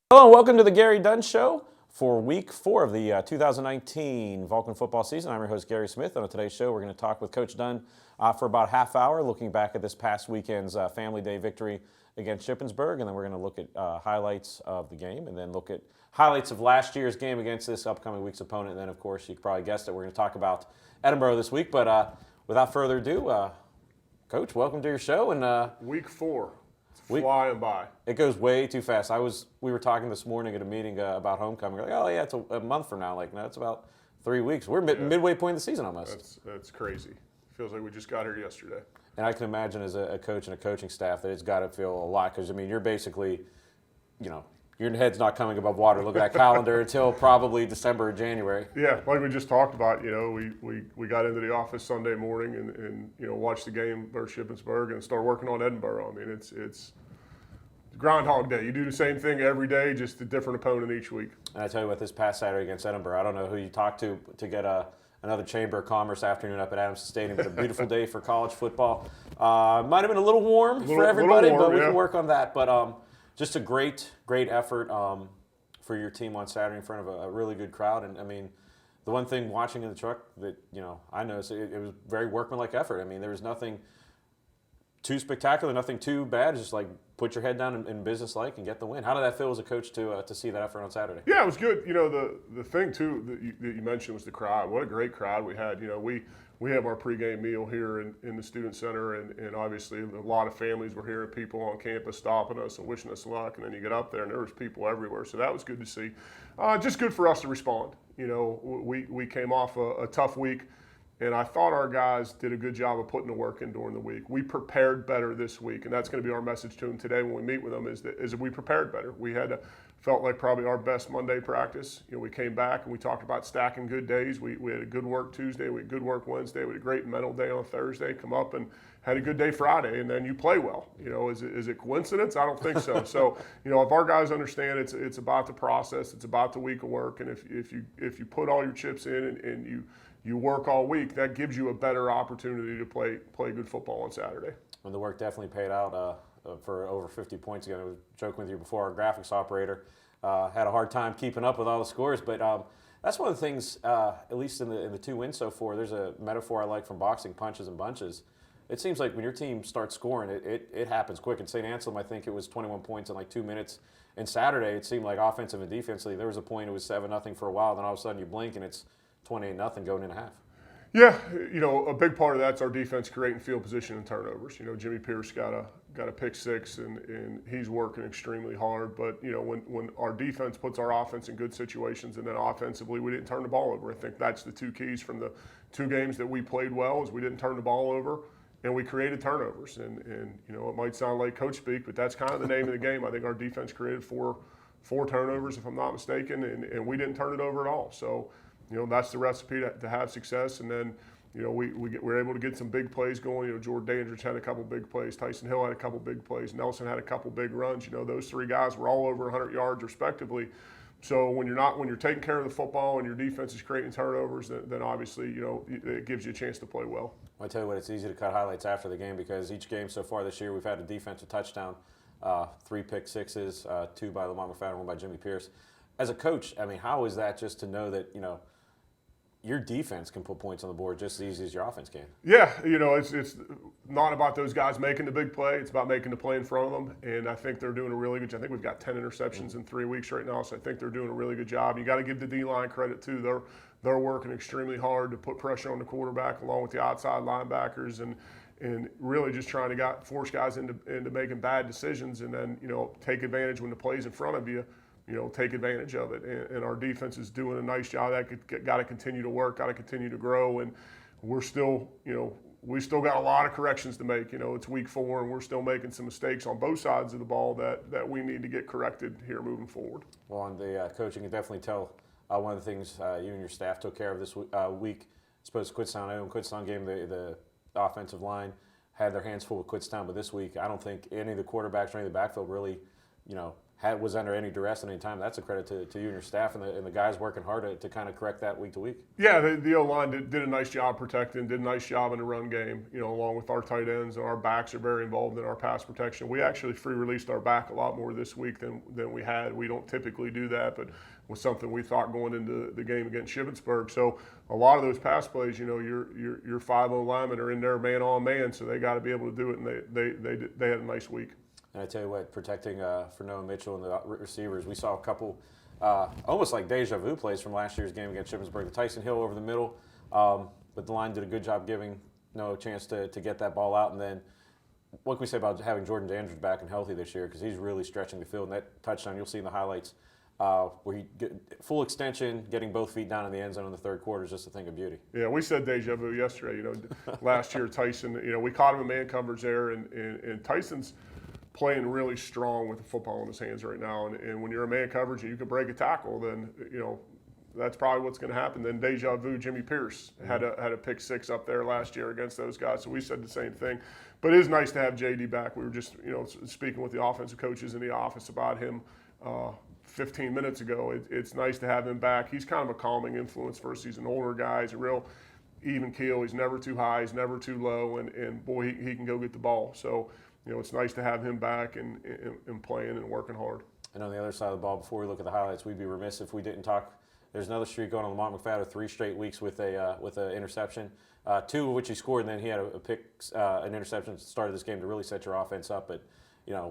Hello and welcome to the Gary Dunn Show for week 4 of the 2019 Vulcan football season. I'm your host, Gary Smith. On today's show, we're going to talk with Coach Dunn for about a half hour, looking back at this past weekend's Family Day victory against Shippensburg, and then we're going to look at highlights of the game, and then look at highlights of last year's game against this upcoming week's opponent. And then, of course, you probably guessed it, we're going to talk about Edinboro this week. But without further ado, Coach, welcome to your show. And Week 4. Flying by. It goes way too fast. We were talking this morning at a meeting about homecoming. We're like, oh yeah, it's a month from now. Like, no, it's about 3 weeks. We're midway point of the season almost. That's crazy. Feels like we just got here yesterday. And I can imagine as a coach and a coaching staff that it's got to feel a lot because, I mean, you're basically, your head's not coming above water looking at that calendar until probably December or January. Yeah, like we just talked about, we got into the office Sunday morning and watched the game versus Shippensburg and start working on Edinboro. I mean, it's Groundhog Day. You do the same thing every day, just a different opponent each week. And I tell you what, this past Saturday against Edinboro, I don't know who you talked to get another Chamber of Commerce afternoon up at Adams Stadium. But a beautiful day for college football. Might have been a little warm for everybody, but we can work on that. But just a great effort for your team on Saturday in front of a really good crowd. And I mean, the one thing watching in the truck that I noticed, it was very workmanlike effort. I mean, there was nothing too spectacular, nothing too bad. Just like put your head down and business-like and get the win. How did that feel as a coach to see that effort on Saturday? Yeah, it was good. The thing too that you mentioned was the crowd. What a great crowd we had. We have our pregame meal here in the student center, and obviously a lot of families were here, people on campus stopping us and wishing us luck. And then you get up there and there was people everywhere, so that was good to see. Just good for us to respond. We came off a tough week. And I thought our guys did a good job of putting the work in during the week. We prepared better this week, and that's going to be our message to them today when we meet with them is that we prepared better. We felt like probably our best Monday practice. We came back and we talked about stacking good days. We had a good work Tuesday, we had good work Wednesday, we had a great mental day on Thursday, come up and had a good day Friday, and then you play well. Is it coincidence? I don't think so. So, if our guys understand it's about the process, it's about the week of work, and if you put all your chips in and you work all week, that gives you a better opportunity to play good football on Saturday. And the work definitely paid out for over 50 points again. I was joking with you before, our graphics operator had a hard time keeping up with all the scores, but that's one of the things, at least in the 2 wins so far, there's a metaphor I like from boxing, punches and bunches. It seems like when your team starts scoring, it happens quick. In St. Anselm, I think it was 21 points in like 2 minutes. And Saturday, it seemed like offensive and defensively, there was a point it was 7-0 for a while, then all of a sudden you blink and it's 28-0 going into half. Yeah, a big part of that's our defense creating field position and turnovers. Jimmy Pierce got a pick six, and he's working extremely hard. But when our defense puts our offense in good situations, and then offensively we didn't turn the ball over. I think that's the 2 keys from the 2 games that we played well is we didn't turn the ball over, and we created turnovers. And it might sound like coach speak, but that's kind of the name of the game. I think our defense created four turnovers, if I'm not mistaken, and we didn't turn it over at all. So. That's the recipe to have success. And then, we're able to get some big plays going. Jordan Dandridge had a couple big plays. Tyson Hill had a couple big plays. Nelson had a couple big runs. Those 3 guys were all over 100 yards respectively. So when you're taking care of the football and your defense is creating turnovers, then obviously, it gives you a chance to play well. I tell you what, it's easy to cut highlights after the game because each game so far this year we've had a defensive touchdown, 3 pick sixes, 2 by Lamar McFadden, 1 by Jimmy Pierce. As a coach, I mean, how is that just to know that, your defense can put points on the board just as easy as your offense can? Yeah, it's not about those guys making the big play. It's about making the play in front of them. And I think they're doing a really good job. I think we've got 10 interceptions in 3 weeks right now, so I think they're doing a really good job. You got to give the D-line credit, too. They're working extremely hard to put pressure on the quarterback along with the outside linebackers and really just trying to force guys into making bad decisions and then, take advantage when the play's in front of you. Take advantage of it. And our defense is doing a nice job. That got to continue to work, got to continue to grow. And we're still, we still got a lot of corrections to make. It's week 4, and we're still making some mistakes on both sides of the ball that we need to get corrected here moving forward. Well, on the coaching, you can definitely tell one of the things you and your staff took care of this week. I suppose Kutztown, in Kutztown game, the offensive line had their hands full with Kutztown, but this week I don't think any of the quarterbacks or any of the backfield really, was under any duress at any time. That's a credit to you and your staff and the guys working hard to kind of correct that week to week. Yeah, the O-line did a nice job protecting, did a nice job in the run game, along with our tight ends, and our backs are very involved in our pass protection. We actually free-released our back a lot more this week than we had. We don't typically do that, but was something we thought going into the game against Shippensburg. So a lot of those pass plays, your 5-0 linemen are in there man-on-man, so they got to be able to do it, and they had a nice week. And I tell you what, protecting for Noah Mitchell and the receivers, we saw a couple almost like deja vu plays from last year's game against Shippensburg. The Tyson Hill over the middle, but the line did a good job giving Noah a chance to get that ball out. And then what can we say about having Jordan Dandridge back and healthy this year? Because he's really stretching the field. And that touchdown, you'll see in the highlights, where he get full extension, getting both feet down in the end zone in the third quarter is just a thing of beauty. Yeah, we said deja vu yesterday. Last year Tyson, we caught him in man coverage there, and Tyson's playing really strong with the football in his hands right now. And when you're a man coverage and you can break a tackle, then that's probably what's going to happen. Then deja vu, Jimmy Pierce had a pick six up there last year against those guys. So we said the same thing. But it is nice to have JD back. We were just speaking with the offensive coaches in the office about him 15 minutes ago. It's nice to have him back. He's kind of a calming influence versus he's an older guy. He's a real even keel. He's never too high. He's never too low. And boy, he can go get the ball. So it's nice to have him back and playing and working hard. And on the other side of the ball, before we look at the highlights, we'd be remiss if we didn't talk. There's another streak going on Lamont McFadden, 3 straight weeks with an interception, 2 of which he scored, and then he had a pick, an interception at the start of this game to really set your offense up. But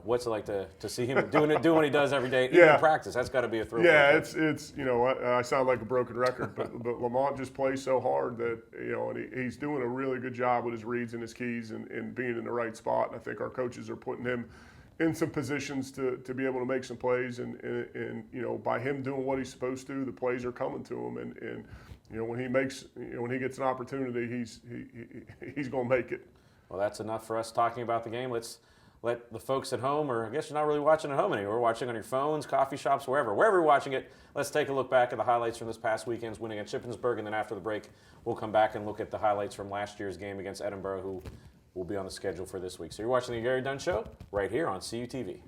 what's it like to see him doing what he does every day, even in practice? That's got to be a thrill. Yeah, it's I sound like a broken record, but Lamont just plays so hard that and he's doing a really good job with his reads and his keys and being in the right spot. And I think our coaches are putting him in some positions to be able to make some plays, and by him doing what he's supposed to, the plays are coming to him, and when he gets an opportunity, he's going to make it. Well, that's enough for us talking about the game. Let's let the folks at home, or I guess you're not really watching at home anymore. We're watching on your phones, coffee shops, wherever you're watching it. Let's take a look back at the highlights from this past weekend's winning at Shippensburg, and then after the break, we'll come back and look at the highlights from last year's game against Edinboro, who will be on the schedule for this week. So you're watching the Gary Dunn Show right here on CUTV.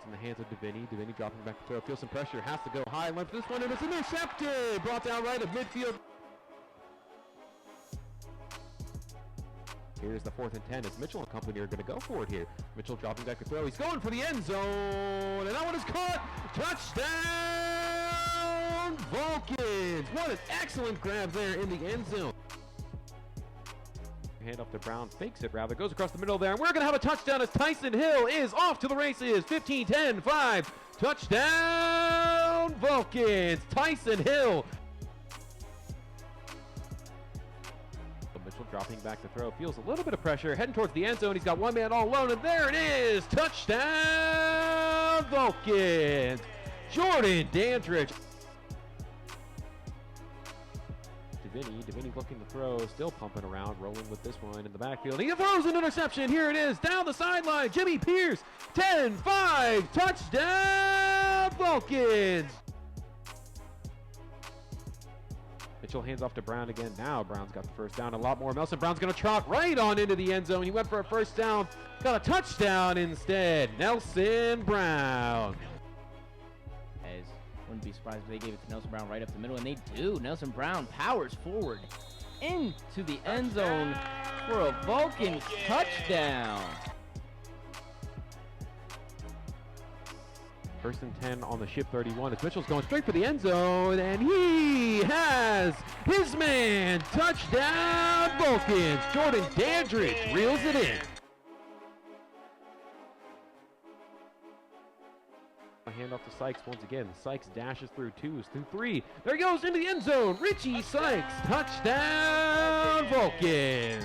In the hands of Davini. Davini dropping back to throw. Feels some pressure. Has to go high. Went for this one, and it's intercepted. Brought down right at midfield. Here's the 4th and 10 as Mitchell and company are going to go for it here. Mitchell dropping back to throw. He's going for the end zone, and that one is caught. Touchdown, Vulcans. What an excellent grab there in the end zone. Hand off to Brown, fakes it rather, goes across the middle there, and we're going to have a touchdown as Tyson Hill is off to the races. 15, 10, 5. Touchdown, Vulcans. Tyson Hill. Mitchell dropping back to throw, feels a little bit of pressure, heading towards the end zone. He's got one man all alone, and there it is. Touchdown, Vulcans. Jordan Dandridge. Davini looking to throw, still pumping around, rolling with this one in the backfield. He throws an interception. Here it is, down the sideline. Jimmy Pierce, 10-5, touchdown, Vulcans. Mitchell hands off to Brown again. Now Brown's got the first down. A lot more. Nelson Brown's going to trot right on into the end zone. He went for a first down. Got a touchdown instead. Nelson Brown. Wouldn't be surprised if they gave it to Nelson Brown right up the middle, and they do. Nelson Brown powers forward into the end zone for a Vulcan touchdown. 1st and 10 on the Ship 31 as Mitchell's going straight for the end zone, and he has his man. Touchdown, Vulcans. Jordan Dandridge reels it in. Hand off to Sykes once again. Sykes dashes through 2s, through 3. There he goes into the end zone. Richie Sykes. Touchdown, Vulcans.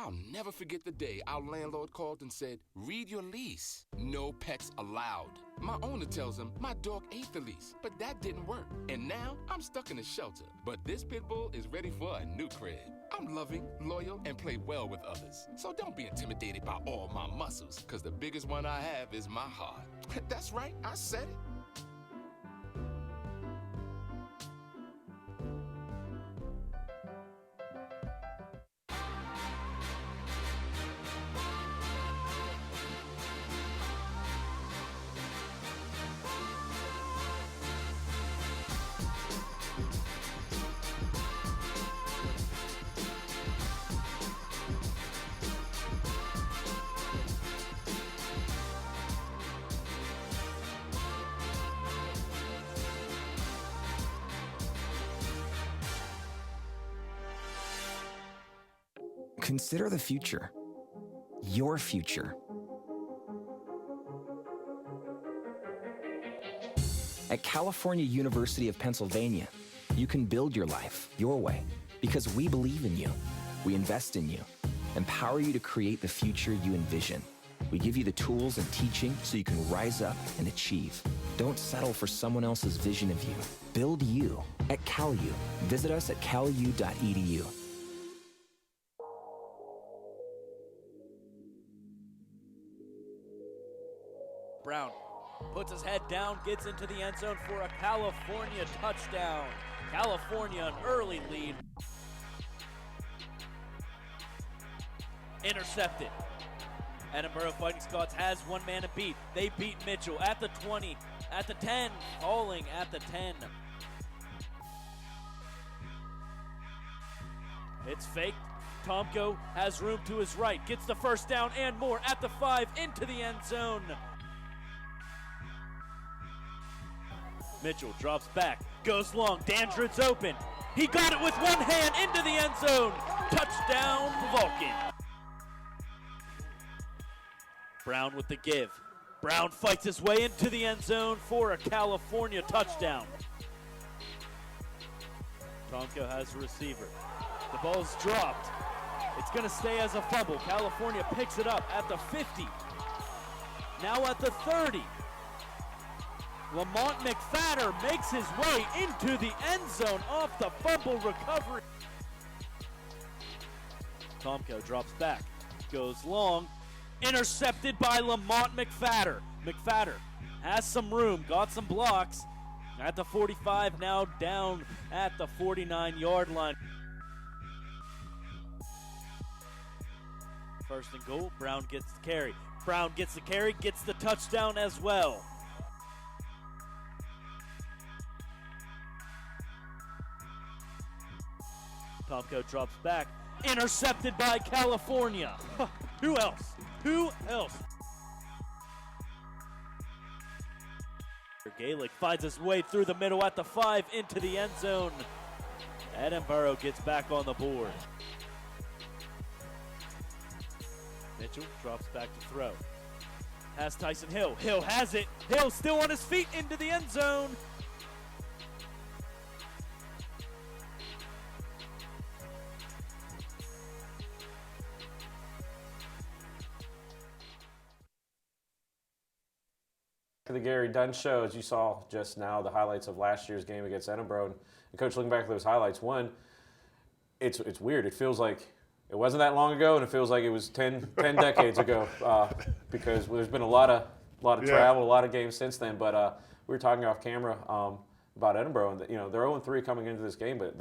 I'll never forget the day our landlord called and said, read your lease. No pets allowed. My owner tells him my dog ate the lease, but that didn't work. And now I'm stuck in a shelter. But this pit bull is ready for a new crib. I'm loving, loyal, and play well with others. So don't be intimidated by all my muscles, because the biggest one I have is my heart. That's right, I said it. Consider the future. Your future. At California University of Pennsylvania, you can build your life your way because we believe in you. We invest in you, empower you to create the future you envision. We give you the tools and teaching so you can rise up and achieve. Don't settle for someone else's vision of you. Build you at CalU. Visit us at calu.edu. Brown puts his head down, gets into the end zone for a California touchdown. California an early lead. Intercepted. Edinboro Fighting Scots has one man to beat. They beat Mitchell at the 20, at the 10, falling at the 10. It's faked. Tomko has room to his right, gets the first down and more at the 5 into the end zone. Mitchell drops back, goes long, Dandrid's open. He got it with one hand into the end zone. Touchdown, Vulcan. Brown with the give. Brown fights his way into the end zone for a California touchdown. Tomko has the receiver. The ball's dropped. It's going to stay as a fumble. California picks it up at the 50. Now at the 30. Lamont McFadder makes his way into the end zone off the fumble recovery. Tomko drops back, goes long, intercepted by Lamont McFadder. McFadder has some room, got some blocks at the 45, now down at the 49-yard line. First and goal, Brown gets the carry. Brown gets the carry, gets the touchdown as well. Tomko drops back, intercepted by California. Who else? Who else? Gaelic finds his way through the middle at the 5 into the end zone. Edinboro gets back on the board. Mitchell drops back to throw. Has Tyson Hill. Hill has it. Hill still on his feet into the end zone. To the Gary Dunn show, as you saw just now, the highlights of last year's game against Edinboro. And Coach, looking back at those highlights, one, it's weird. It feels like it wasn't that long ago, and it feels like it was 10 decades ago because there's been a lot of travel, a lot of games since then. But we were talking off camera about Edinboro, and they're 0-3 coming into this game, but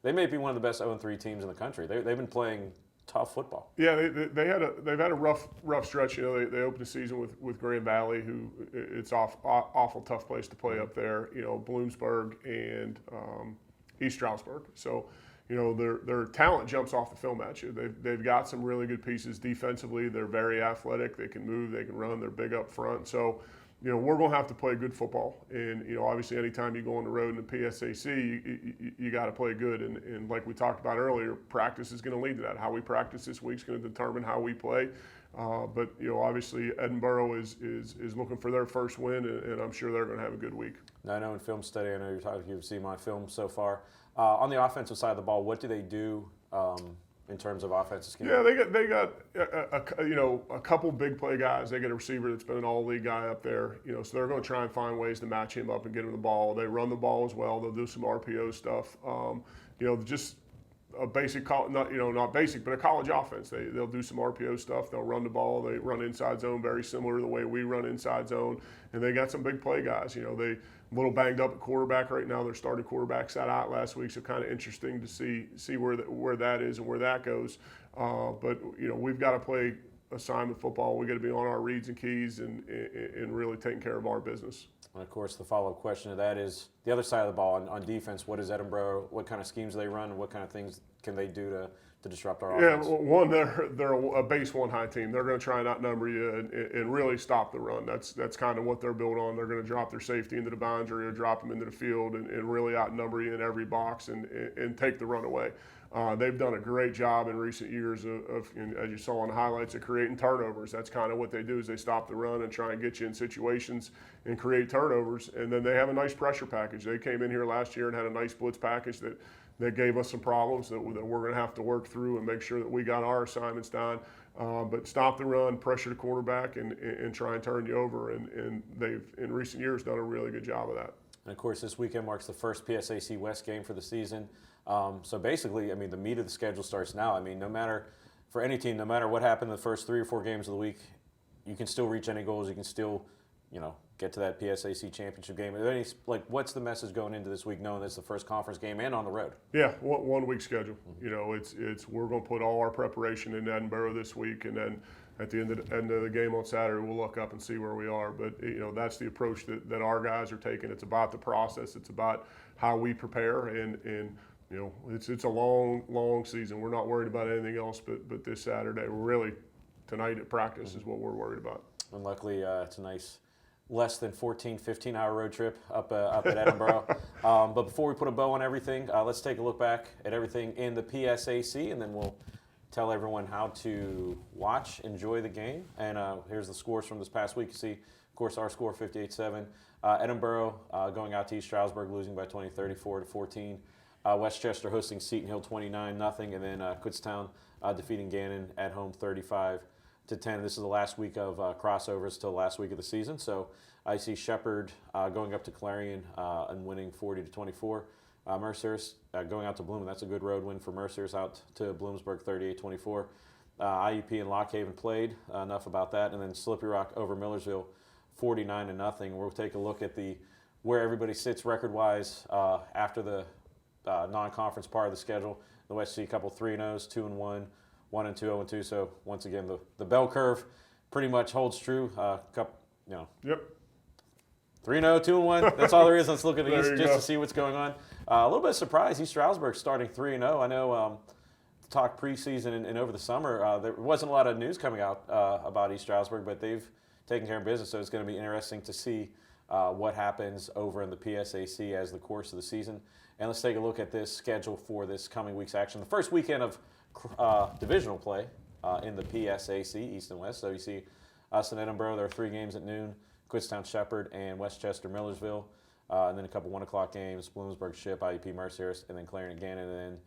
they may be one of the best 0-3 teams in the country. They've been playing tough football. Yeah, they've had a rough stretch. They opened the season with Grand Valley, who it's awful tough place to play up there. Bloomsburg and East Stroudsburg. So, their talent jumps off the film at you. They've got some really good pieces defensively. They're very athletic. They can move. They can run. They're big up front. So, we're going to have to play good football. And, obviously anytime you go on the road in the PSAC, you got to play good. And like we talked about earlier, practice is going to lead to that. How we practice this week is going to determine how we play. But, obviously Edinboro is looking for their first win, and I'm sure they're going to have a good week. Now, I know in film study, you've seen my film so far. On the offensive side of the ball, what do they do in terms of offensive scheme? Yeah, they got a couple big play guys. They got a receiver that's been an all-league guy up there. So they're going to try and find ways to match him up and get him the ball. They run the ball as well. They'll do some RPO stuff. Just a basic, not basic, but a college offense. They'll do some RPO stuff. They'll run the ball. They run inside zone, very similar to the way we run inside zone. And they got some big play guys. They a little banged up at quarterback right now. Their starting quarterback sat out last week, so kind of interesting to see where that is and where that goes. But we've got to play assignment football. We got to be on our reads and keys and really taking care of our business. And of course, the follow-up question to that is the other side of the ball on defense. What is Edinboro? What kind of schemes do they run? And what kind of things can they do to disrupt our offense? Yeah, one, they're a base one high team. They're going to try and outnumber you and really stop the run. That's kind of what they're built on. They're going to drop their safety into the boundary or drop them into the field and really outnumber you in every box and take the run away. They've done a great job in recent years of, as you saw in the highlights, of creating turnovers. That's kind of what they do is they stop the run and try and get you in situations and create turnovers. And then they have a nice pressure package. They came in here last year and had a nice blitz package that gave us some problems that we're going to have to work through and make sure that we got our assignments done. But stop the run, pressure the quarterback, and try and turn you over. And they've, in recent years, done a really good job of that. And, of course, this weekend marks the first PSAC West game for the season. So basically, the meat of the schedule starts now. No matter, for any team, no matter what happened in the first 3 or 4 games of the week, you can still reach any goals. You can still, get to that PSAC championship game. Are there any, what's the message going into this week, knowing this is the first conference game and on the road? Yeah, 1 week schedule. It's we're going to put all our preparation in Edinboro this week, and then at the end of the game on Saturday, we'll look up and see where we are. But that's the approach that our guys are taking. It's about the process. It's about how we prepare, and it's a long season. We're not worried about anything else but this Saturday. We're really, tonight at practice is what we're worried about. And luckily, it's a nice less than 15-hour road trip up at Edinboro. But before we put a bow on everything, let's take a look back at everything in the PSAC, and then we'll tell everyone how to watch, enjoy the game. And here's the scores from this past week. You see, of course, our score 58-7. Edinboro going out to East Stroudsburg, losing by 20, 34-14. Westchester hosting Seton Hill 29-0, and then Kutztown defeating Gannon at home 35-10. This is the last week of crossovers till the last week of the season. So I see Shepherd going up to Clarion and winning 40-24. Mercer's going out to Bloom. That's a good road win for Mercer's, out to Bloomsburg 38-24. IUP and Lock Haven played. Enough about that. And then Slippery Rock over Millersville 49-0. We'll take a look at where everybody sits record-wise after the non-conference part of the schedule. The West see a couple 3-0s, 2-1, 1-2, 0-2. So once again, the bell curve pretty much holds true. Yep. 3-0, 2-1. That's all there is. Let's look at the East just go. to see what's going on. A little bit surprised. East Stroudsburg starting 3-0. I know talk preseason and over the summer, there wasn't a lot of news coming out about East Stroudsburg, but they've taken care of business. So it's going to be interesting to see what happens over in the PSAC as the course of the season. And let's take a look at this schedule for this coming week's action. The first weekend of divisional play in the PSAC, East and West. So you see us in Edinboro. There are 3 games at noon: Kutztown Shepherd and Westchester Millersville. And then a couple 1 o'clock games: Bloomsburg Ship, IUP Mercyhurst, and then Clarion Gannon. And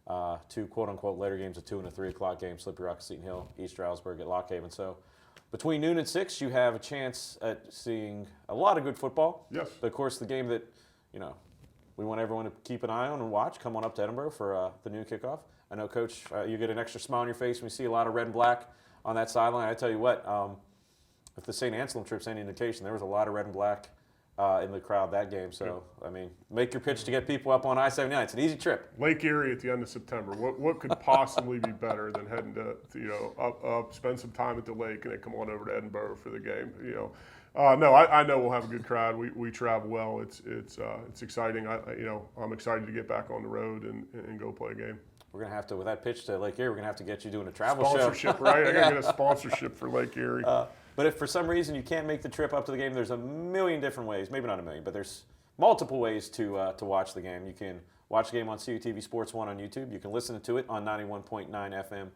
then 2 quote-unquote later games, a 2 and a 3 o'clock game: Slippery Rock, Seton Hill, East Stroudsburg at Lock Haven. So between noon and 6, you have a chance at seeing a lot of good football. Yes. But of course, the game that we want everyone to keep an eye on and watch. Come on up to Edinboro for the noon kickoff. I know, Coach, you get an extra smile on your face when we see a lot of red and black on that sideline. I tell you what, if the St. Anselm trip's any indication, there was a lot of red and black in the crowd that game. So, make your pitch to get people up on I-79. It's an easy trip. Lake Erie at the end of September. What could possibly be better than heading to up, spend some time at the lake, and then come on over to Edinboro for the game? No, I know we'll have a good crowd. We travel well. It's exciting. I'm excited to get back on the road and go play a game. We're going to have to, with that pitch to Lake Erie, we're going to have to get you doing a travel sponsorship, right? I got to get a sponsorship for Lake Erie. But if for some reason you can't make the trip up to the game, there's a million different ways. Maybe not a million, but there's multiple ways to watch the game. You can watch the game on CUTV Sports 1 on YouTube. You can listen to it on 91.9 FM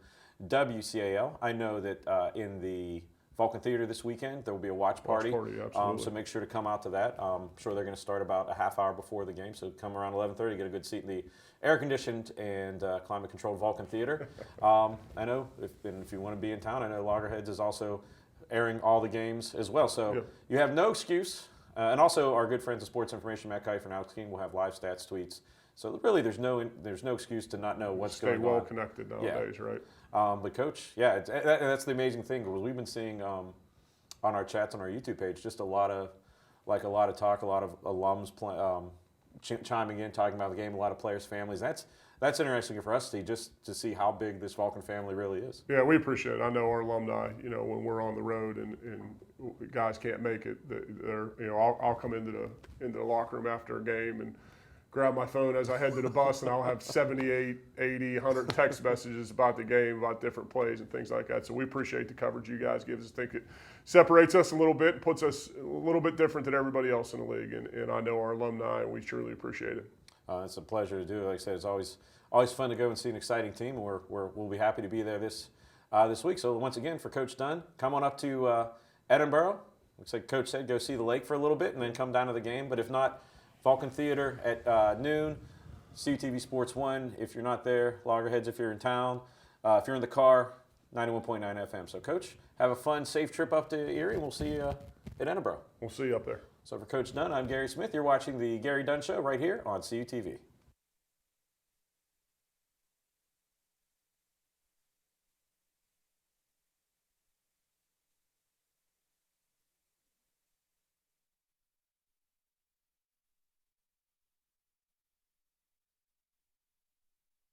WCAL. I know that in the Vulcan Theater this weekend. There will be a watch party. Absolutely. So make sure to come out to that. I'm sure they're going to start about a half hour before the game. So come around 11:30, get a good seat in the air-conditioned and climate-controlled Vulcan Theater. I know if you want to be in town, I know Loggerheads is also airing all the games as well. So you have no excuse. And also our good friends at Sports Information, Matt Keifer and Alex King, will have live stats tweets. So really, there's no excuse to not know what's going on. Stay well connected nowadays, right? But Coach, that's the amazing thing, because we've been seeing on our chats on our YouTube page just a lot of talk, a lot of alums chiming in, talking about the game, a lot of players' families. That's interesting for us to see how big this Vulcan family really is. Yeah, we appreciate it. I know our alumni, when we're on the road and guys can't make it, I'll come into the locker room after a game and grab my phone as I head to the bus, and I'll have 78, 80, 100 text messages about the game, about different plays and things like that. So we appreciate the coverage you guys give us. I think it separates us a little bit, puts us a little bit different than everybody else in the league, and I know our alumni, and we truly appreciate it. It's a pleasure to do. Like I said, it's always fun to go and see an exciting team, and we'll be happy to be there this week. So once again, for Coach Dunn, come on up to Edinboro. Looks like Coach said go see the lake for a little bit and then come down to the game. But if not, Vulcan Theater at noon, CUTV Sports 1 if you're not there, Loggerheads if you're in town. If you're in the car, 91.9 FM. So, Coach, have a fun, safe trip up to Erie, and we'll see you at Edinboro. We'll see you up there. So for Coach Dunn, I'm Gary Smith. You're watching the Gary Dunn Show right here on CUTV.